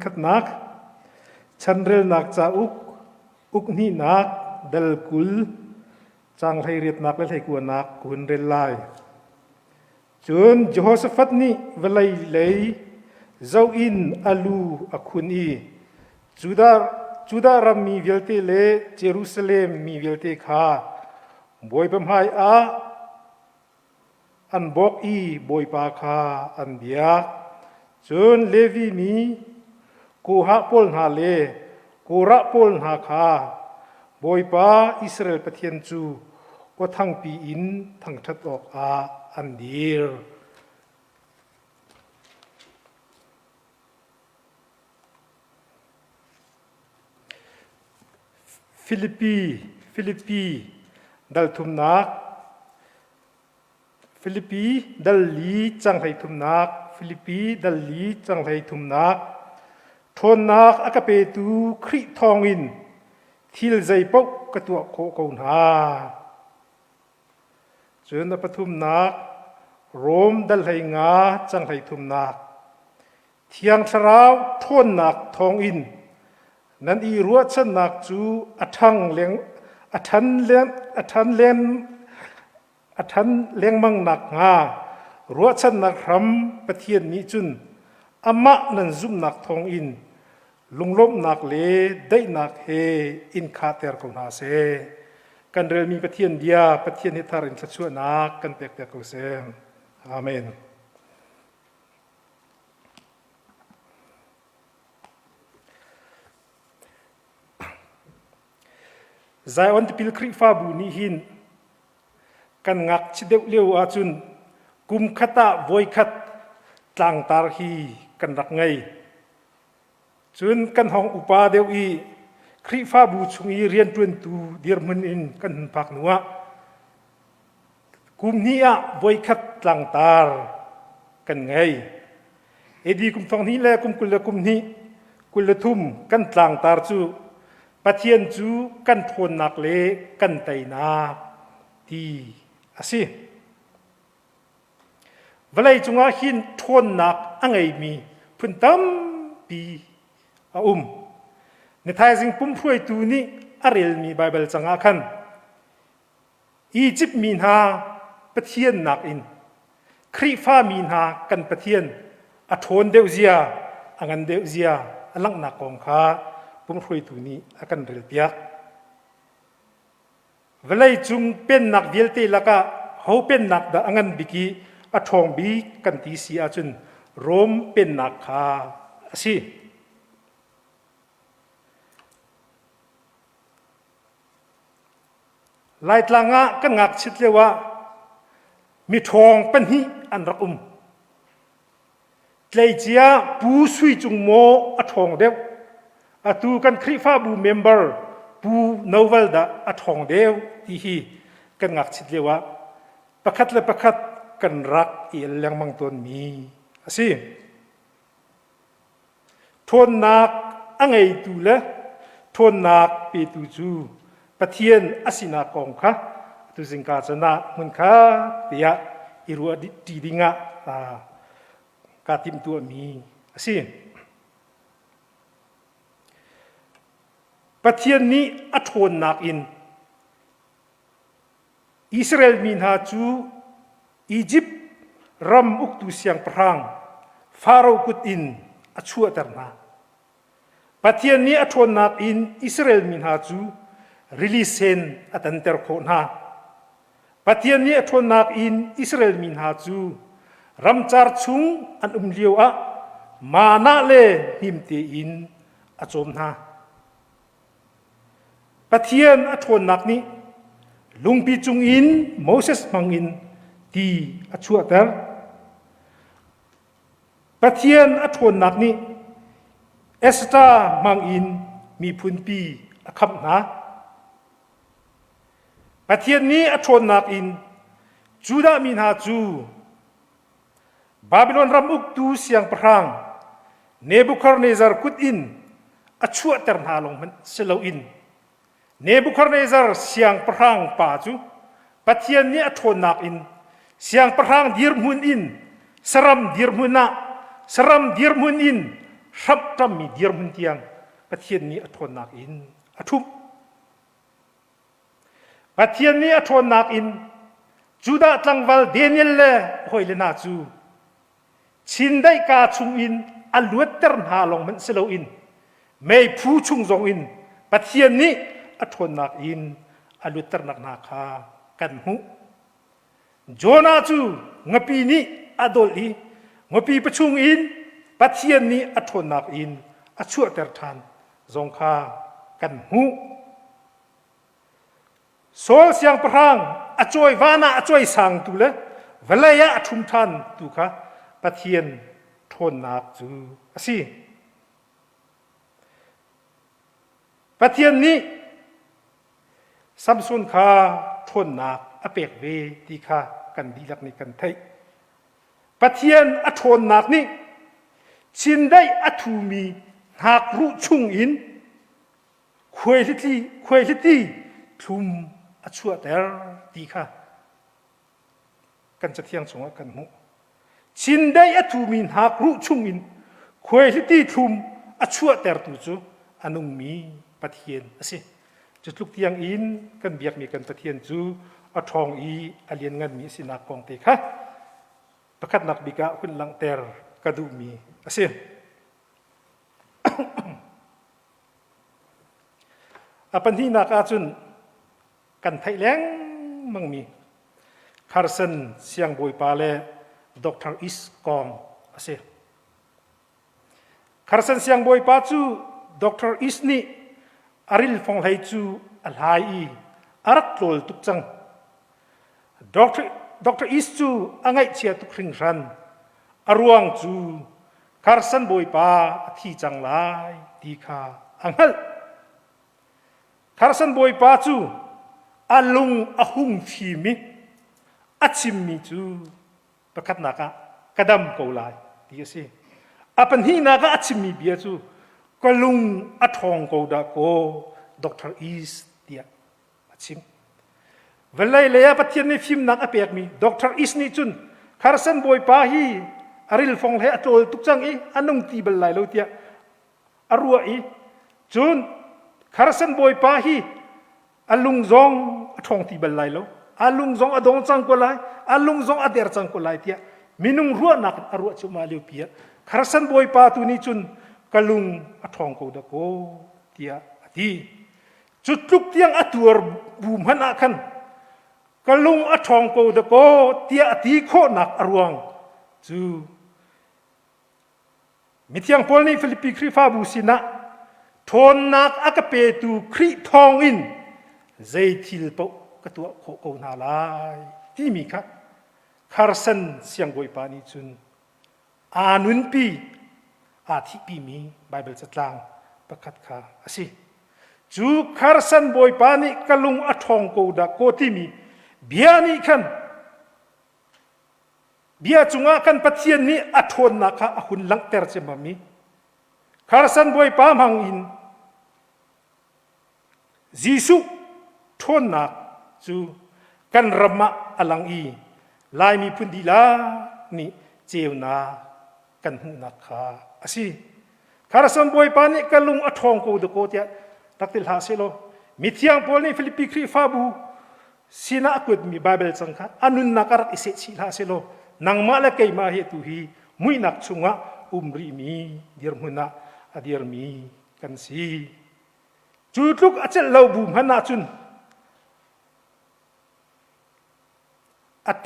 ขัดนักฉันเรลนักจะอุกนี่นักเดลกุลจังไทยเรียดนักและไทยกวนนักกุนเรลไลจนโยโซฟัตนี่เวลัยเลยเจ้าอินอาลูอคุนีจูดารามีเวลเตเลเยรูซาเล็มมีเวลเตคาบอยปมหายอันบอกบอยปาคาอันเบียจนเลวีมีกูฮะปอลนาเลกูระปอลนาคาบอยปาอิสราเอลประเทศจูก็ทั้งปีอินทั้งทัดออกอันเดียร์ฟิลิปปีดัลทุมนักฟิลิปปีดัลลีจังไทยทุมนักฟิลิปปีดัลลีจังไทยทุมนักทนนักอากาเปตูคริทองอินทิลใจปกกระตัวโคกนหาจนปทุมนักโรมดัลไทยงาจังไทยทุมนักเทียงสราวทนนักทองอินนั้นรัวชนักจูอันเลี้ยงมังนักงารัวชนักรำประเทศนี้จุนอามะนันซุมนักทองอินลุงลบนักเลได้นักเฮอินคาเตอร์ของนาเซกันเริ่มมีประเทศเดียประเทศนิทารินสัชวนักกันเปียกกุเซมอาเมนใจอันที่พิลคริฟ้าบุญหินกันงักชิดเดียวเลี้ยวอาจุนกุมขัดโวยขัดต่างตาฮีกันรักไงจุนกันห้องอุปาเดียวคริฟ้าบุชงเรียนจวนตูเดียร์มันอินกันพักนัวกุมนี้โวยขัดต่างตากันไงดีกุมฟังนี้แหละกุมนี้กุลทุ่มกันต่างตาจูปะเทียนจูกันทนนักเลกันไตนาที่อาศัยเวลาจงอาหินทนนักอังไงมีพุ่นตั้มปีในไทยสิงปุ่มพวยตูนี้อาเรลมีไบเบิลจังอาคันอียิปต์มีนาปะเทียนนักอินคริฟ้ามีนากันปะเทียนอทนเดวเซียอังันเดวเซียอลังนักกองข้าปุ่มพวยตูนี้อากันเรียบยักเวลาจุงเป็นนักเดียลเตลักะเขาเป็นนักดะอังันบิกีอทองบีกันตีสีอาจุนโรมเป็นนักข้าสิลายตลางะกันงักชิดเลยว่ามีทองเป็นหิอันรักเลยเจียปูสุยจุงโมอทองเดียวตูกันคริฟ้าบูเมมเบอร์ปูโนเวลดาอทองเดียวที่ฮีกันงักชิดเลยว่าประคัดและประคัดกันรักเอลยังมังต้นมีสิทนนักอังไงตูละทนนักเปตูจูปะเทียนอสินากองค่ะตุสิงกาจนะมันค่ะเตียอิรัวดีดิงะกาติมตัวมีสิปะเทียนนี้อัทวนนักอินอิสราเอลมีนาจูอียิปต์รำอุกตุเสียงพรางฟาโรห์กุดอินอัชัวเตอร์นาปะเทียนนี้อัทวนนักอินอิสราเอลมีนาจูreleasen atan ter khona pathian ni athon nak in israel min ha chu ramchar chung an liu a mana le himte in achom na pathian athon nak ni lungpi chung in moses mangin ti achua ter pathian athon nak ni esta mangin mi phunpi akham naปะเทียนนี้อชนนักอินจูดามินหาจูบาบิโลนรำอุกตูเสียงพรางเนบุคาเนซาร์กุดอินอชัวเตอร์นาลงมันเซลอินเนบุคาเนซาร์เสียงพรางป่าจูปะเทียนนี้อชนนักอินเสียงพรางดีร์มุนอินสรัมดีร์มุนนะสรัมดีร์มุนอิน รับจำมีเดียร์มันเตียงประเทศนี้อทนนักอินอทุมประเทศนี้อทนนักอินจูดาตังวัลเดนิเอลเล่หอยเลนาจูชินได้กาชุงอินอัลวัตเตอร์ฮาลงมันเซโลอินไม่ผู้ชุงจงอินประเทศนี้อทนนักอินอัลวัตเตอร์นักนาคากันหูโจนาจูงปีนี้อดอลีงปีประชุงอินประเทศนี้อทนนักอินอชัวเตอร์ทานจงคากันหูโซลเสียงพรางอจอยวานาอจอยสังตุเลเวลายะทุมทันตุค่ะประเทศทนนักจูสิประเทศนี้สัมสุนคาทนนักอเปกเวตีค่ะกันดีลักในกันไทยประเทศอทนนักนี้ชินได้อทูมีหากรู้ชุงอินควยลิตีทุมอชัวแต่ดีค่ะกันจะเที่ยงสงกันหูชินได้อทูมีหากรู้ชุงอินควยลิตีทุมอชัวแต่ตุจูอนุมีประเทศสิจุดลุกเที่ยงอินกันเบียกมีกันประเทศจูอทองอีอเลียนเงินมีสินักกองเตะค่ะประคัดนักบิกะคุณลังเตอร์กระดูมีสิปัญหานักอาจุนกันไทยแรงมังมีคาร์สันเสียงบอยปาเลดร.อิสกองเสียคาร์สันเสียงบอยปาจูดร.อิสนี่อาริลฟงไฮจูอัลไฮอารักโลลตุกจังดร.อิสจูอังไงเชียตุกริงรันอารวงจูคาร์สันบอยปาที่จังไลดีค่ะอังฮัลคาร์สันบอยปาจูอาลุงอาหุงทีมิอาชิมมิจูประคัดนักกระดมกูไลดีสิอาปัญหานักอาชิมมิเบียจูกลุงอาทองกูดาโกดร.อีสเดียอาชิมเวลาเลียปัจจัยในฟิล์มนักอเปียกมีดร.อีสนี่จุนคาร์สันบอยปาฮีอาริลฟงเลอโตตุกจังอีอันนุ่งตีเบลไลโลเตียอารัวอีจุนคาร์สันบอยปาฮีอาลุงซองทองตีเบลไลโลอาลุงซองอดงจังกุไลอาลุงซองอเดร์จังกุไลเตียมินุงรัวนักอารัวจุมาเลียวเปียคาร์สันบอยปาตุนิจุนกลุงอทองกูดะโกเตียดีจุดลุกเตียงอตัวบูมหันอาคันกลุงอทองกูดะโกเตียตีโคนักอรวงจูมิเทียงพอลนี่ฟิลิปปีคริฟาบูสินะทนนักอากาเปตูคริทองอินใจทิลปกกตัวโคโกนาลายที่มีค่ะคาร์สันเสียงบอยปานิจุนอานุนปีอาทิปีมีไบเบิลจัดลางประคัดค่ะสิจูคาร์สันบอยปานิกลุงอทองโกดาโกที่มีเบียนี่คันเบียจุงอากันปัจเจียนนี้อทนนักอาหุนลังเตอร์เจมามีคาร์สันบอยปามังอินจิสุทนนักจูกันรำมะอลังอีลายมีพุนดีลานี่เจียวนากันหูนักขาสิคาร์สันบอยปานี่กันลุงอทองโกดโกเตียตักติลฮาเซโลมิเทียงพอลนี่ฟิลิปปีคริฟาบูสินากุดมีไบเบิลสังฆะอนุนนักรักอิเซชิลฮาเซโลนางมาละเกยมาเหตุฮีมุยนักชุงะริมีเดียร์มุนะอเดียร์มีกันสีจุดลุกอาจจะเล่าบูมหันนาจุนอาเ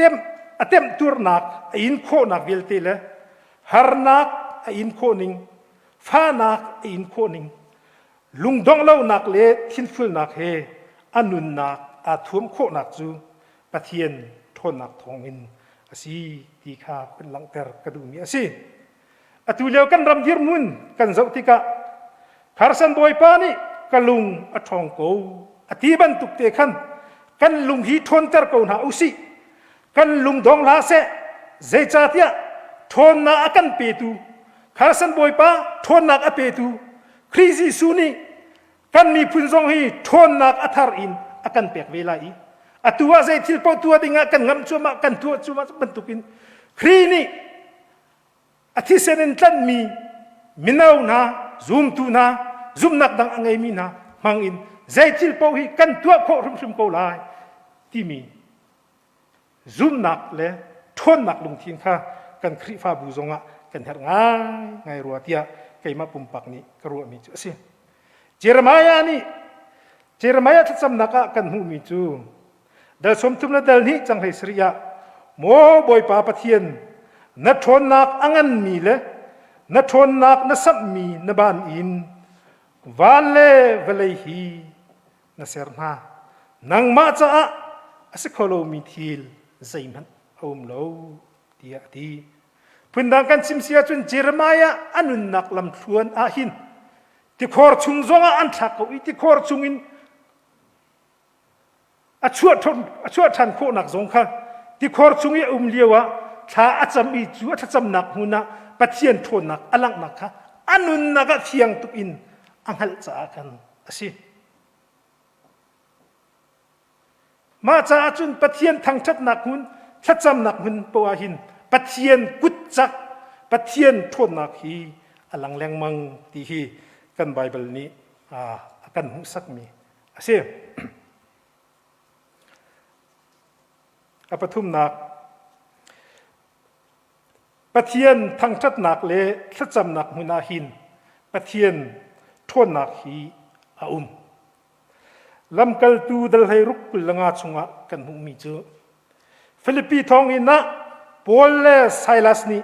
ต็มตัวนักอินโคนักเวลเตเลฮาร์นักอินโคนิงฟ้านักอินโคนิงลุงดองเล่านักเละทิ้นฟุลนักเฮอนุนนักอาทุ่มโคนักจูปะเทียนทนนักทองอินสิที่ข้าเป็นหลังเตอร์กระดูมีสิอตุเลียวกันรำยิรมุนกันเจ้าติกะคาร์สันบอยปานี่กันลุงอทองโกอธิบันตุกเตขันกันลุงฮีทนเตอร์โกนาอุสิกันลุงดองลาเซเจจาติยะทนนาอากันเปตูคาร์สันบอยปาทนนักอเปตูคริซิสุนีกันมีพุนซองฮีทนนักอัทาร์อินอากันเปกเวลาอีatua zai thil po tua dinga kan ngam chuma kan tua chuma bentukin khri ni athi senen tlan mi minau na zoom tu na zoom nak dang angai mi na mangin zaitil po hi kan tua ko rum ko lai ti mi zoom nak le thon nak lung thing kha kan khri fa bu zonga kan her ngai ruatia keima pumpak ni karu mi chu si Jeremiah thacham naka kan hu mi chu dal som tum na dal ni chang hai sriya mo boy pa pathian na thon nak angan mi le na thon nak na sap mi na ban in vale vale hi na serna nang ma cha asikholo mi thil zaiman om lo tia ti pundang kan simsia chun Jeremiah anun nak lam thuan a hin ti khor chung zonga an thak ko ti khor chungin a chuat than ko nak zong kha ti khor chungi liawa tha acham i chu thacham nak huna pathian thon nak alang nak kha anun naga thiang tu in anghal cha kan asi ma cha chun pathian thang that nak hun thacham nak hun pawa hin pathian kut chak pathian thon nak hi alang leng mang ti hi kan bible ni kan hu sak mi ase apathum nak pathian thang that nak le thacham nak huna hin pathian thon nak hi lamkal tu dal hai ruk langa chunga kan hu mi chu Philippi thong ina Paul le Silas ni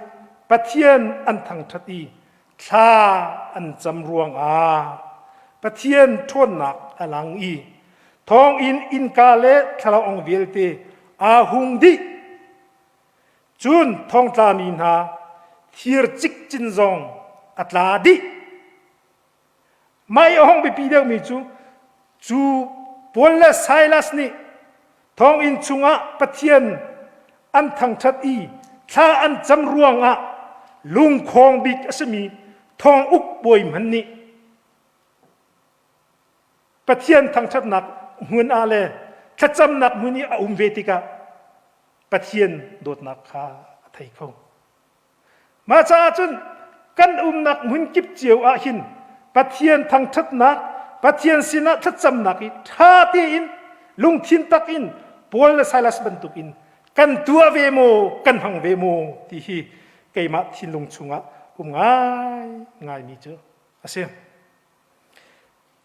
pathian an thang thati tha an cham ruang pathian thon nak alang i thong in ka le thala ong velte hung di chun thong tla min ha thir chik chin zong atla di mai hong bi pi deu mi chu Paul le Silas ni thong in chunga pathian an thang that i tha an cham ruang lung khong bik asmi thong uk boi man ni pathian thang that nak hun ale thacham nak muni vetika pathian dot nak kha thai kho ma cha chun kan nak mun kip chiu hin pathian thang that nak pathian sina thacham nak i tha ti in lung thin tak in Paul le Silas bantuk in kan tua ve mo kan hang ve mo ti hi keima thin lung chunga ngai mi chu ase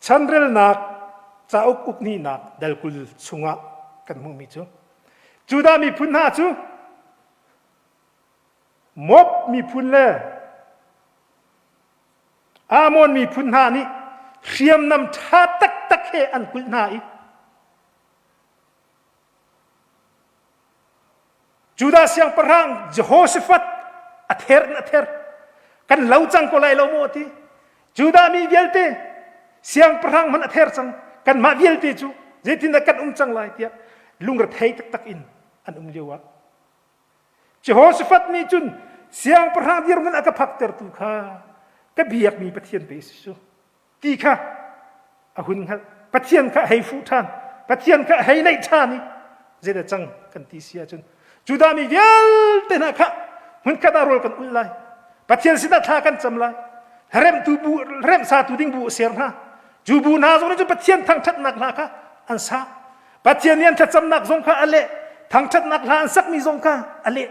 chandrel nak cha uk ni nak dalkul chunga kan mu mi chu juda mi phun ha chu mop mi phun le amon mi phun ha ni riam nam tha tak he an kul na i juda siang perang Jehoshaphat ather kan lau chang ko lai lo mo ti juda mi velte siang perang man ather chang kan ma velte chu jetin da kan chang lai tia lungra thei tak in an lewa Jehoshaphat ni chun siang perang dir ngan aka phakter tu kha ka biak mi pathian pe su ti kha ahun kha pathian kha hei fu than pathian kha hei nei thani zeda chang kan ti sia chun juda mi velte na kha hun ka da rol kan ulai pathian sida tha kan chamla rem sa tu ding bu ser na ju bu na zo ju pathian thang that nak na kha an sa pathian yan thacham nak zong kha ale thang that nak la an sak mi zong kha ale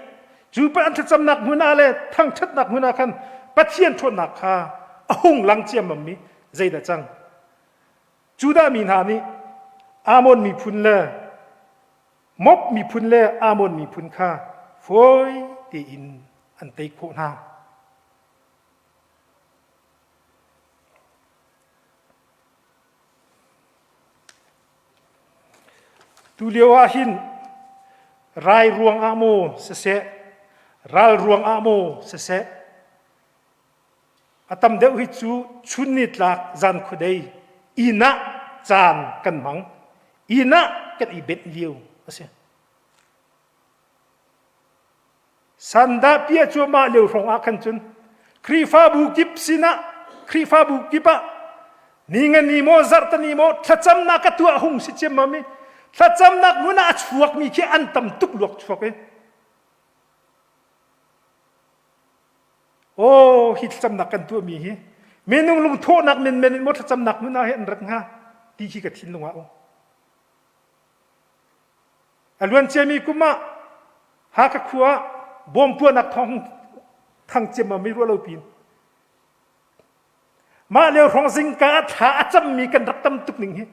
ju pa an thacham nak huna ale thang that nak huna khan pathian thon nak kha ahung lang chiam mi zaida chang juda mi na ni amon mi phun le mop mi phun le amon mi phun kha foi ti in an tei kho na tu lewa hin rai ruang amo se ral ruang amo se atam deuh hi chu chunit lak zan khudei ina chan kan mang ina kan i bet liu ase sanda pia chu ma leu rong a kan chun krifa bu kip sina krifa bu kipa ninga ni mo zarta ni mo thacham na ka tu hung si chem mami thacham nak muna chuak mi ki an tam tuk lok chuak e โอ้ฮิตจำหนักกันตัวมีฮิเมนุงลุงโทนักเมนมดจำหนักมุนาเห็นรักงาดีขี้กระทินลงว่าอลวนเจมีกุมาหากขัวบ่มตัวนักทองทางเจมาไม่รู้เราปีนมาเลี้ยวของสิงกาถ้าจำมีกันรักตั้มตุกหนึ่งฮิ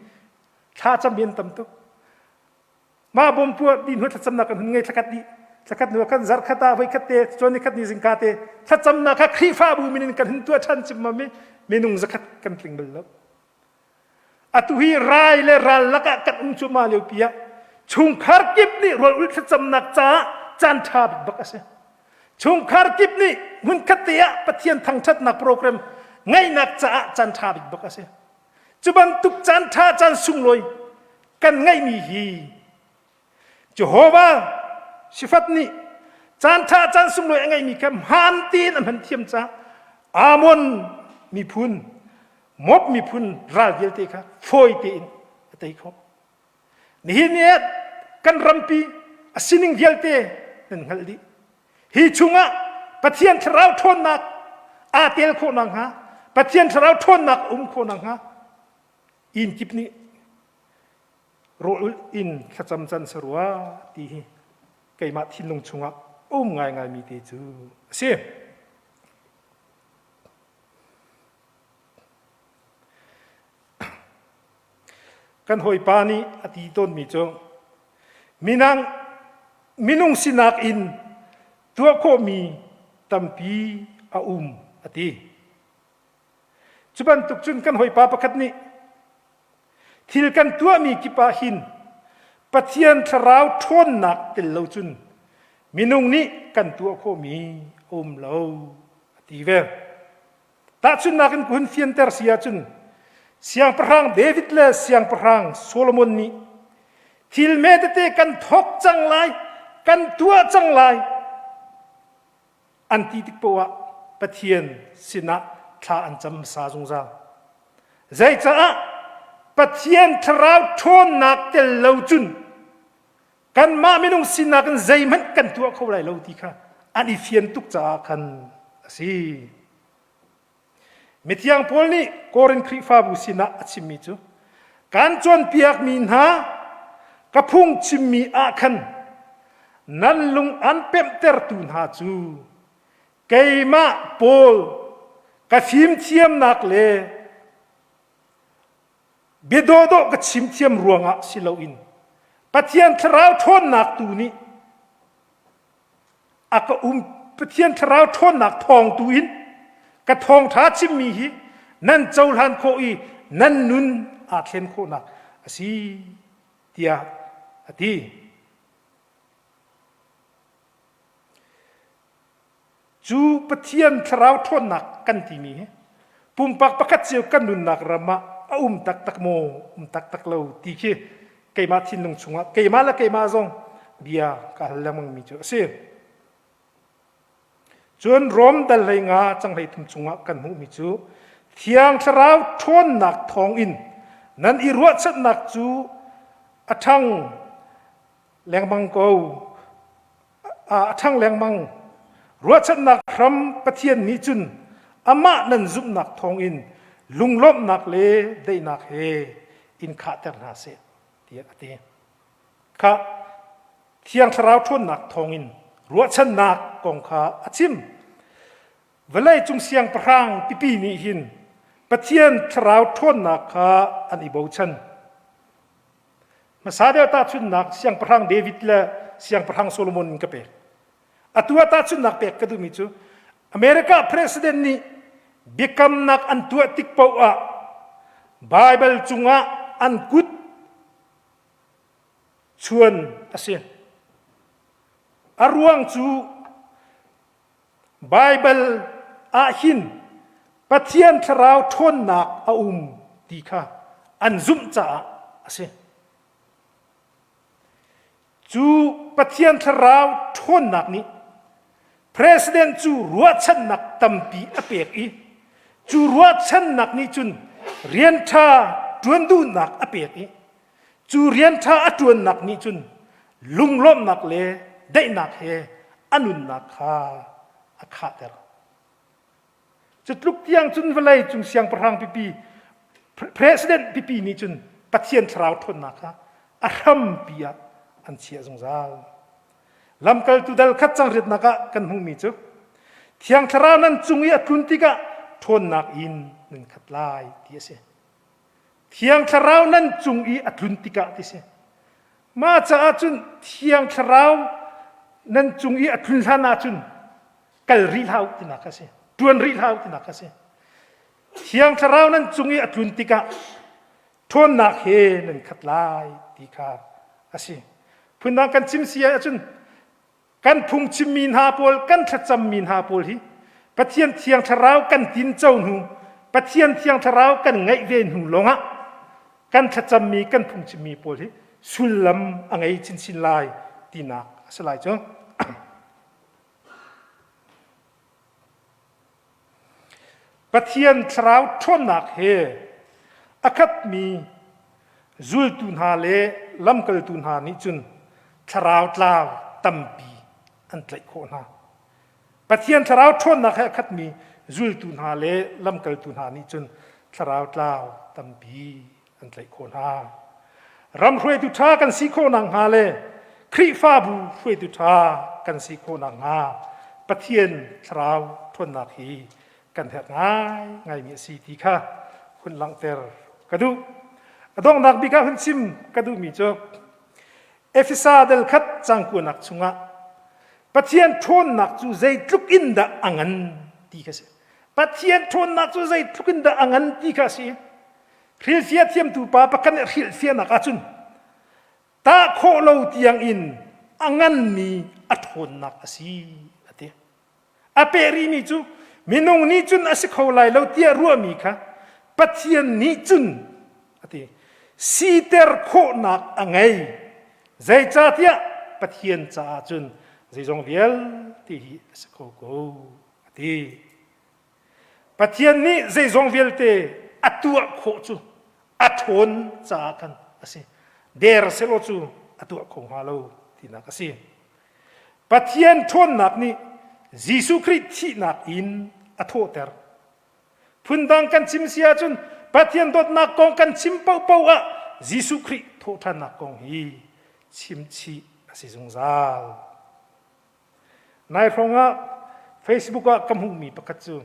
ถ้าจำเมียนตั้มตุกมาบ่มตัวดินหัวจำหนักกันไงสักดีสักหนึ่งกันจาร์ขัดไว้ขัดเตะจวนนี้ขัดนี้สิงกาเตะถ้าจำนักครีฟ้าบูมินินกันหินตัวฉันจิมมาเมนุงสักขัดกันถึงเบลล์อัตุฮีรายเลรัลลักกันจุมาเลียวปียชุงคาร์กิบนี่รัวอุลจำนักจ้าจันทาบิบักเสชุงคาร์กิบนี่หุ่นขัดเตะปะเทียนทางชัดนักโปรแกรมไงนักจ้าจันทาบิบักเสจุบันตุกจันทาจันสุงลอยกันไงมีฮีเจโฮวาสิฟัตนี่จันทาจันสุงลอยไงมีแค่ฮันตีนมันเทียมจ้าอามอนมีพุนมบมีพุนราเยลเตค่ะฟอยเตอินอะไรเขานี่เนี่ยกันรำปีสินิงเยลเตนั่นฮัลดีฮิชุงะปะเทียนทราวทนนักอาเตลโคนังฮะปะเทียนทราวทนนักโคนังฮะอินกิบนี่โรลอินขจำจันสรัวตีไก่มาทินลงชุงะง่ายมีเตจูเสียกันหอยปานีอดีต้นมีจงมินุงสินักอินตัวโคมีตัมปีอาอดีจุบันตุกจุนกันหอยปาประคัดนี้ทิลกันตัวมีกิปาหินปะเทียนทราวทนหนักเตลเลจุนมินุงนี้กันตัวโคมีเลาอดีเวตาจุนนักกันกุนเฟียนเตอร์เสียจุนเสียงพระรังเดวิดและเสียงพระรังโซโลมอนนี้ทิลเมตเตกันทกจังไรกันตัวจังไรอันที่ติปวะปะเทียนสินะทาอันจำสาจงจาใจจ้าปะเทียนทราวทนนักเตลเลวจุนกันมาไม่ต้องสินะกันใจมันกันตัวเขาไรเลวทีค่ะอันนี้เฟียนตุกจ้ากันสิเมื่อยังพอลนี่โกรินคริฟาบุสินะชิมิจูการจวนเปียกมีนากระพุงชิมีอาคันนั่นลุงอันเป็มเตอร์ตุนหาจูเกยมาโปลกระชิมเทียมนักเลเบโดโดกระชิมเทียมรวงะสิลาอินปะเทียนทราวทนนักตูนี้อากปะเทียนทราวทนนักทองตูอินกระทองท้าชิมมีฮีนั่นเจ้าลันโคอีนั่นนุนอาเทนโคนักสิเตียอดีจูปะเทียนทราวทนนักกันที่มีปุ่มปักประคัดเจียวกันนุนนักระมะตักโมตักเลวตีขี้เกยมาทินลงชุงะเกยมาละเกยมาซงเบียกาลมังมีเจอเสียจนรวมดัลเลยงาจังให้ทุ่มชุงะกันหูมิจูเทียงทราวทนหนักทองอินนั่นอีรัวชัดหนักจูอัทังแรงมังโกอัทังแรงมังรัวชัดหนักคำปะเทียนนิจุนอามานั่นซุบหนักทองอินลุงลบหนักเลได้หนักเฮอินขาเตอร์นาเซเตียเตียข้าเทียงทราวทนหนักทองอินรัวชันนักกองข้าอาชิมเวลาจุงเสียงพรางปีมีหินปะเทียนทราวทนนักข้าอันอิบาวชันมาสาเดียวตาชุนนักเสียงพรางเดวิดและเสียงพรางโซโลมอนก็เป็นอัตัวตาชุนนักเป็กก็ดูมิจูอเมริกาประธานนี้บิคำนักอันตัวติกเปล่าไบเบิลจุงะอันกุดชวนอาเซียนอารวงจูไบเบิลอาหินปะเทียนทราวทนนักดีค่ะอันซุ่มจ่าอาเซียนจูปะเทียนทราวทนนักนี้ประธานจูรัวชันนักตั้มปีอเปกอีจูรัวชันนักนี้จุนเรียนท่าจวนดูนักอเปกอีจูเรียนท่าจวนนักนี้จุนลุงล้มนักเลได้นักเฮอนุนนักฮาอาคาเตอร์ จุดลุกเตียงจุนเวลัยจุงเสียงประหังปีpresidentปีนี้จุนปัจเจียนชราวทนนะคะอารมณ์ปีอันเชียสงสารลำเกลตุดัลขัดจังริดนักกันหงมีจุเทียงชราวนั้นจุงอีทุนติกะทนนักอินนึงขัดลายที่เสเทียงชราวนั้นจุงอีทุนติกะที่เสมาจากจุนเทียงชราวนั้นจุงอีทุนลานาจุนกัลรีลาวที่นักเสดวนรีลาวที่นักเสเทียงชราวนั้นจุงอีทุนติกะทนนักเฮนึงขัดลายที่ขาอาศัยพูดนักกันจิมเสียจุนกันพุงจิมมินฮาโพลกันทัดจำมินฮาโพลฮีปะเทียนเทียงชราวกันตินเจ้าหนูปะเทียนเทียงชราวกันไงเวนหูลงะกันทัดจำมีกันพุงจิมมีโพลฮีสุลลัมอังไงจินสินลายตีนักสลายจ้ะปะเทียนชราวทนนักเฮอคัดมีจุลตุนฮาเลลำกลตุนฮานิจุนชราวลาวตัมปีอันไตรโคนาปะเทียนชราวทนนักเฮอคัดมีจุลตุนฮาเลลำกลตุนฮานิจุนชราวลาวตัมปีอันไตรโคนารำรวยตุทากันสีโคนังฮาเลครีฟาบูรวยตุทากันสีโคนังฮาปะเทียนชราวทนนักฮีกันแทบง่ายมีสีทีค่ะคุณลังเตอร์กระดูอดองนักบิกาหุ่นซิมกระดูมีจบเอฟิซาเดลขัดจังกุนักชุงะปะเทียนทนนักจูใจทุกอินดาอังันตีกสิปะเทียนทนนักจูใจทุกอินดาอังันตีกสิริลเฟียเทียมตูปาปะกันริลเฟียนักจุนตาโคโลตียงอินอังันมีอัทนนักสิอติอเปรีมีจูมินงนี้จุนอสิเขาไลเราเตียรัวมีค่ะปัจเจียนนี้จุนอติสีเตอร์โคนักอังไงใจจ่าเตียปัจเจียนจ่าจุนใจจงเวียลที่อสิเขาโกอติปัจเจียนนี้ใจจงเวียลเตอัตัวโคจูอัทนจ่ากันอสิเดร์เซโลจูอัตัวคงฮาโลที่นักอสิปัจเจียนทนนักนี้ยิสุคริสต์ที่นักอินอัทโตเตอร์พุนดังกันชิมเสียจุนปะเทียนดดนักกองกันชิมเป่าเป่าอะยิสุคริสต์โทษนักกองฮีชิมชีอาศัยสงสารนายพงษ์เฟซบุ๊กกำหุมีประกาศจู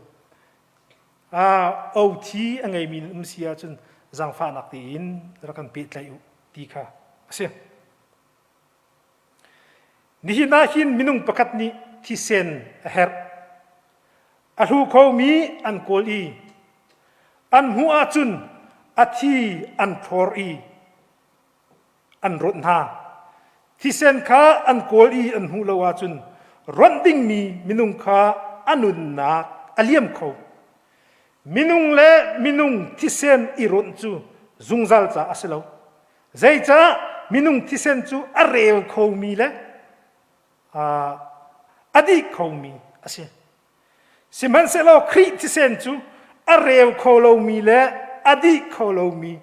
เอาทีอังไงมีเสียจุนจังฟ้านักตีนรักันปิดไหลตีค่ะเสียนี่น่าหินมินุงประกาศนี้ที่เซนเฮร์อัลฮูเขามีอันโกลีอันหัวจุนอัทีอันทอรีอันรถนาที่เซนข้าอันโกลีอันหูลาวาจุนรถดิ่งมีมินุงข้าอันุนนักอเลียมเขามินุงเล่มินุงที่เซนอีรถจูจุงซัลจ้าอสิลาวใจจ้ามินุงที่เซนจูอเรวเขามีเล่อดีเขามีอสิสิมันเสลาคริสเซนจูอเรวโคโลมีและอดีโคโลมี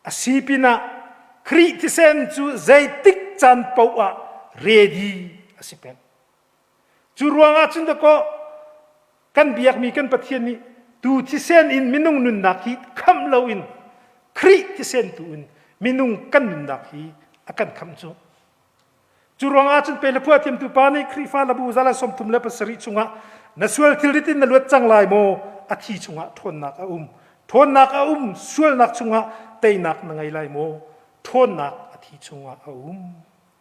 อสิปินะคริสเซนจูใจติกจันปาวะเรดีอสิเป็นจูรวงอาจุนตะก็กันเบียกมีกันปะเทียนนี้ดูที่เซนอินมินุงนุนนักฮีคำเลาอินคริสเซนตูอินมินุงกันนุนนักฮีอากันคำจูจูรวงอาจุนเป็นเพื่อเทียมตุปานีคริฟ้าลบูซาลาสมทุมเลปสริชุงะนัสวลทิลิตินนลวดจังไลโมอาทิชุงะทนนักทนนักสวลนักชุงะเตยนักนังไงไลโมทนนักอาทิชุงะ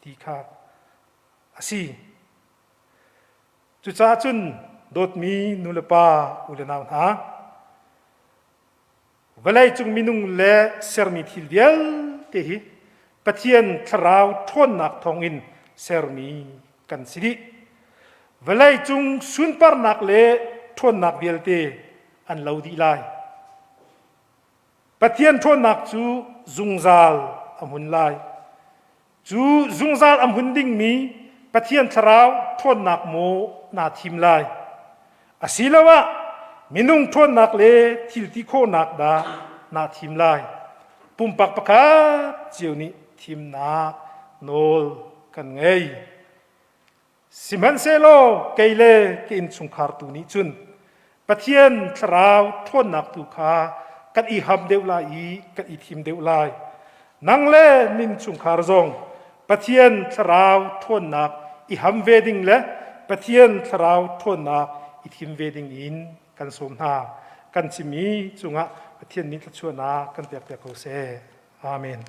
ที่ข้าอาศัยจุจ้าจุนโดดมีนุลปาอุลนาวนาเวลัยจุงมินุงเล่เซอร์มิทิลเดียลเตหิปะเทียนทราวทนนักทองอินเซอร์มีกันสิริเวลัยจุงสุนปาร์นักเล่ทนนักเดียลเตอันเลาดีไลปะเทียนทนนักจูจุงซาลอัมหุนไลจูจุงซาลอัมหุนดิ่งมีปะเทียนทราวทนนักโมนาทิมไลอาศิลวะมินุงทนนักเล่ทิลติโคนักดานาทิมไลปุ่มปักปะกาเจียวนี้ทิมนักโนลกันไงสิมันเซโลเกยเลกินสุงคาร์ตูนี้จุน ปะเทียนทราวทวนนักตุคากันอีหำเดวลาอีกันอีทิมเดวลายนังเล่นินชุงคาร์ซงปะเทียนทราวทวนนักอีหำเวดิงเล่ปะเทียนทราวทวนนักอีทิมเวดิงอินกันสมนากันชิมีจุงะปะเทียนนิทชวนากันเปียกเปียกโคเซอาเมน